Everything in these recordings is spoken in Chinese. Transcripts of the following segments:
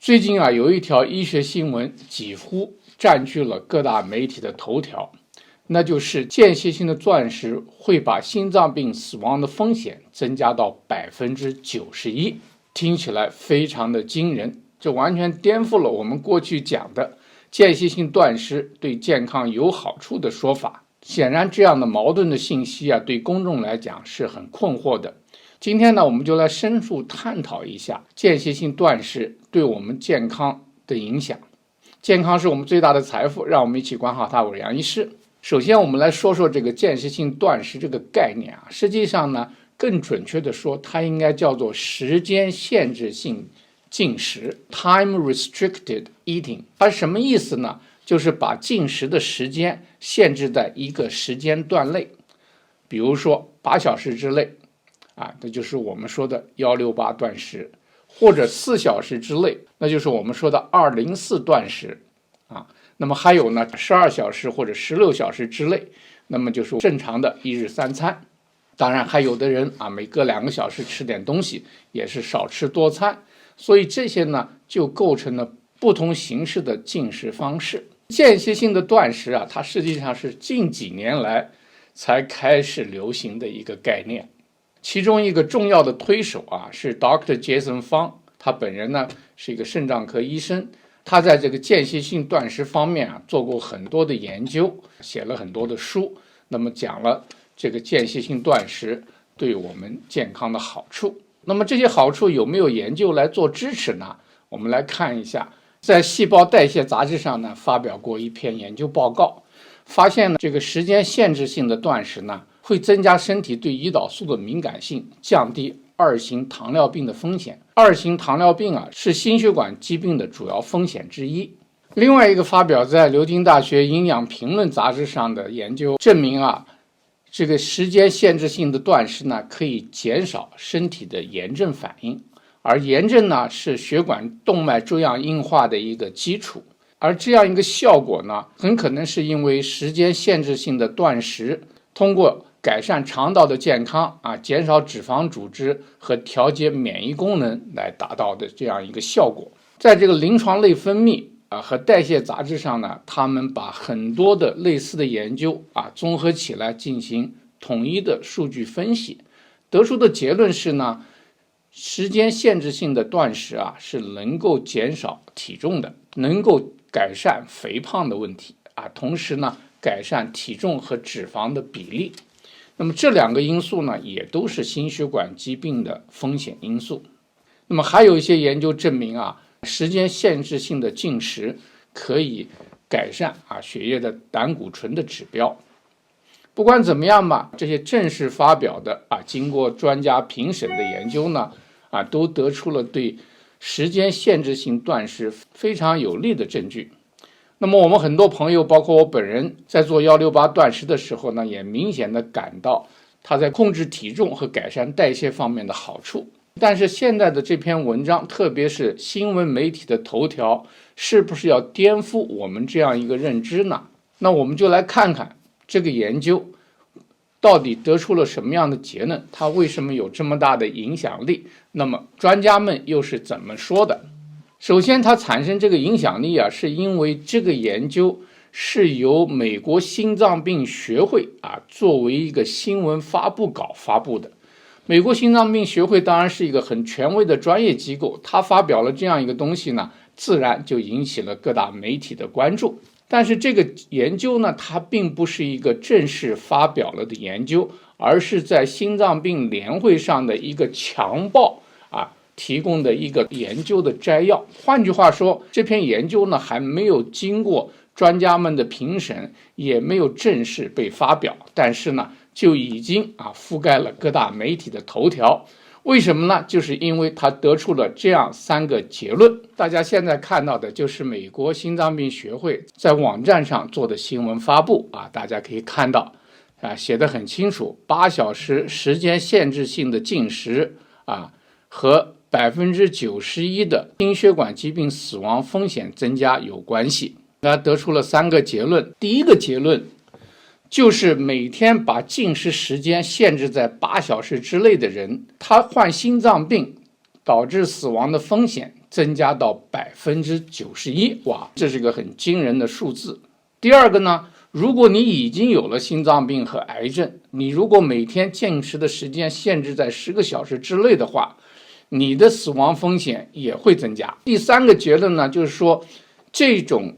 最近啊，有一条医学新闻几乎占据了各大媒体的头条，那就是间歇性的断食会把心脏病死亡的风险增加到91%，听起来非常的惊人，这完全颠覆了我们过去讲的间歇性断食对健康有好处的说法。显然这样的矛盾的信息啊，对公众来讲是很困惑的。今天呢，我们就来深入探讨一下间歇性断食对我们健康的影响。健康是我们最大的财富，让我们一起管好它。我是杨医师。首先我们来说说这个间歇性断食这个概念啊，实际上呢，更准确的说，它应该叫做时间限制性进食 （time restricted eating）。它是什么意思呢？就是把进食的时间限制在一个时间段内，比如说8小时之内这就是我们说的168断食，或者4小时之内，那就是我们说的204断食那么还有呢，12小时或者16小时之内，那么就是正常的1日3餐。当然还有的人每隔2个小时吃点东西，也是少吃多餐。所以这些呢，就构成了不同形式的进食方式。间歇性的断食它实际上是近几年来才开始流行的一个概念。其中一个重要的推手是 Dr. Jason Fung， 他本人呢是一个肾脏科医生，他在这个间歇性断食方面做过很多的研究，写了很多的书，那么讲了这个间歇性断食对我们健康的好处。那么这些好处有没有研究来做支持呢？我们来看一下，在《细胞代谢》杂志上呢发表过一篇研究报告，发现呢这个时间限制性的断食呢会增加身体对胰岛素的敏感性，降低2型糖尿病的风险。2型糖尿病是心血管疾病的主要风险之一。另外一个发表在牛津大学营养评论杂志上的研究证明这个时间限制性的断食呢可以减少身体的炎症反应，而炎症呢是血管动脉粥样硬化的一个基础。而这样一个效果呢，很可能是因为时间限制性的断食通过改善肠道的健康减少脂肪组织和调节免疫功能来达到的这样一个效果。在这个临床类分泌和代谢杂志上呢，他们把很多的类似的研究综合起来进行统一的数据分析，得出的结论是呢，时间限制性的断食是能够减少体重的，能够改善肥胖的问题同时呢改善体重和脂肪的比例。那么这2个因素呢，也都是心血管疾病的风险因素。那么还有一些研究证明时间限制性的进食可以改善血液的胆固醇的指标。不管怎么样吧，这些正式发表的经过专家评审的研究呢都得出了对时间限制性断食非常有利的证据。那么我们很多朋友包括我本人在做168断食的时候呢，也明显的感到它在控制体重和改善代谢方面的好处。但是现在的这篇文章，特别是新闻媒体的头条，是不是要颠覆我们这样一个认知呢？那我们就来看看这个研究到底得出了什么样的结论，它为什么有这么大的影响力，那么专家们又是怎么说的。首先它产生这个影响力是因为这个研究是由美国心脏病学会作为一个新闻发布稿发布的。美国心脏病学会当然是一个很权威的专业机构，它发表了这样一个东西呢，自然就引起了各大媒体的关注。但是这个研究呢，它并不是一个正式发表了的研究，而是在心脏病联会上的一个强报提供的一个研究的摘要。换句话说，这篇研究呢还没有经过专家们的评审，也没有正式被发表，但是呢就已经覆盖了各大媒体的头条。为什么呢？就是因为他得出了这样3个结论。大家现在看到的就是美国心脏病学会在网站上做的新闻发布大家可以看到写得很清楚，8小时时间限制性的进食和91%的心血管疾病死亡风险增加有关系。他得出了3个结论。第一个结论就是每天把进食时间限制在8小时之内的人，他患心脏病导致死亡的风险增加到91%，哇，这是个很惊人的数字。第二个呢，如果你已经有了心脏病和癌症，你如果每天进食的时间限制在10个小时之内的话，你的死亡风险也会增加。第三个结论呢，就是说这种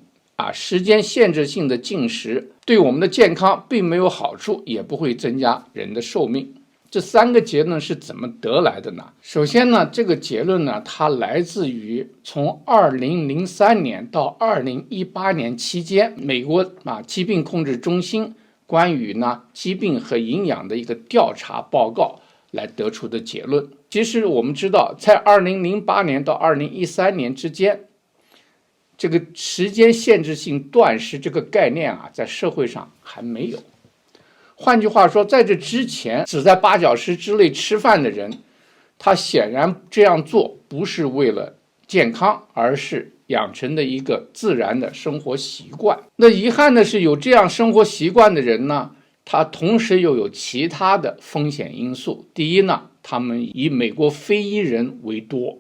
时间限制性的进食对我们的健康并没有好处，也不会增加人的寿命。这三个结论是怎么得来的呢？首先呢，这个结论呢，它来自于从2003年到2018年期间，美国疾病控制中心关于疾病和营养的一个调查报告来得出的结论。其实我们知道，在2008年到2013年之间，这个时间限制性断食这个概念在社会上还没有。换句话说，在这之前只在8小时之内吃饭的人，他显然这样做不是为了健康，而是养成的一个自然的生活习惯。那遗憾的是，有这样生活习惯的人呢，他同时又有其他的风险因素。第一呢，他们以美国非裔人为多；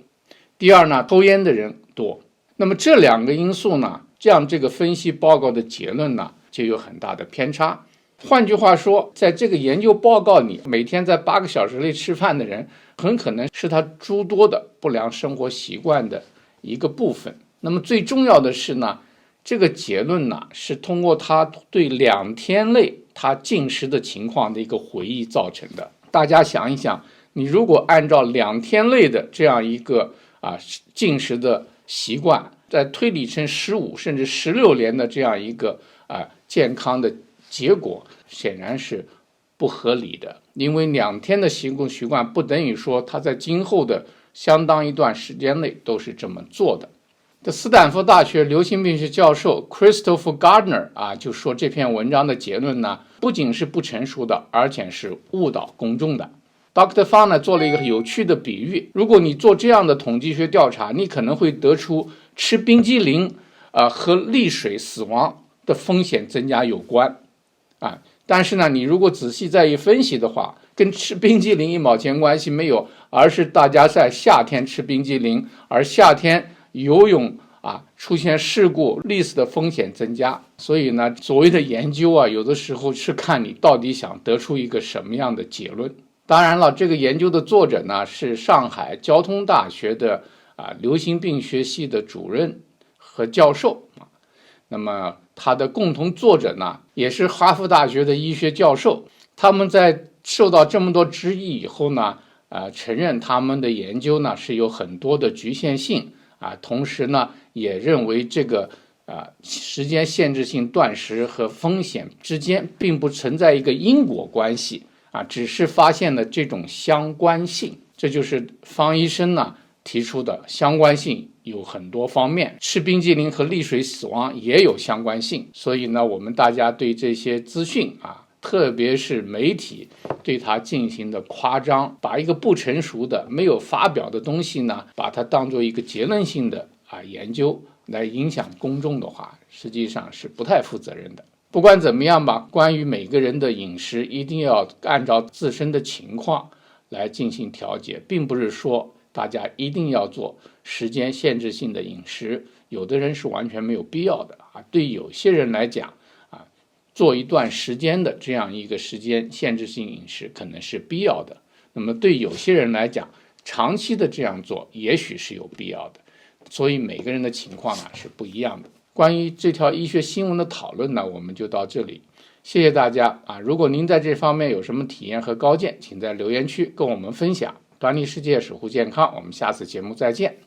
第二呢，抽烟的人多。那么这两个因素呢，这样这个分析报告的结论呢，就有很大的偏差。换句话说，在这个研究报告里，每天在8个小时内吃饭的人，很可能是他诸多的不良生活习惯的一个部分。那么最重要的是呢，这个结论呢，是通过他对2天内他进食的情况的一个回忆造成的。大家想一想，你如果按照2天内的这样一个进食的习惯，再推理成15甚至16年的这样一个健康的结果，显然是不合理的。因为2天的习惯不等于说他在今后的相当一段时间内都是这么做的。斯坦福大学流行病学教授 Christopher Gardner 就说这篇文章的结论呢，不仅是不成熟的，而且是误导公众的。Dr. Fang 呢做了一个有趣的比喻，如果你做这样的统计学调查，你可能会得出吃冰激凌和溺水死亡的风险增加有关但是呢，你如果仔细再一分析的话，跟吃冰激凌1毛钱关系没有，而是大家在夏天吃冰激凌，而夏天游泳出现事故溺死的风险增加。所以呢，所谓的研究有的时候是看你到底想得出一个什么样的结论。当然了，这个研究的作者呢是上海交通大学的流行病学系的主任和教授那么他的共同作者呢也是哈佛大学的医学教授。他们在受到这么多质疑以后呢承认他们的研究呢是有很多的局限性同时呢也认为这个时间限制性断食和风险之间并不存在一个因果关系只是发现了这种相关性。这就是方医生呢提出的相关性有很多方面，吃冰激凌和溺水死亡也有相关性。所以呢，我们大家对这些资讯特别是媒体对它进行的夸张，把一个不成熟的没有发表的东西呢，把它当做一个结论性的研究来影响公众的话，实际上是不太负责任的。不管怎么样吧，关于每个人的饮食一定要按照自身的情况来进行调节，并不是说大家一定要做时间限制性的饮食，有的人是完全没有必要的对有些人来讲做一段时间的这样一个时间限制性饮食可能是必要的。那么对有些人来讲，长期的这样做也许是有必要的。所以每个人的情况是不一样的。关于这条医学新闻的讨论呢，我们就到这里。谢谢大家如果您在这方面有什么体验和高见，请在留言区跟我们分享。端倪世界，守护健康，我们下次节目再见。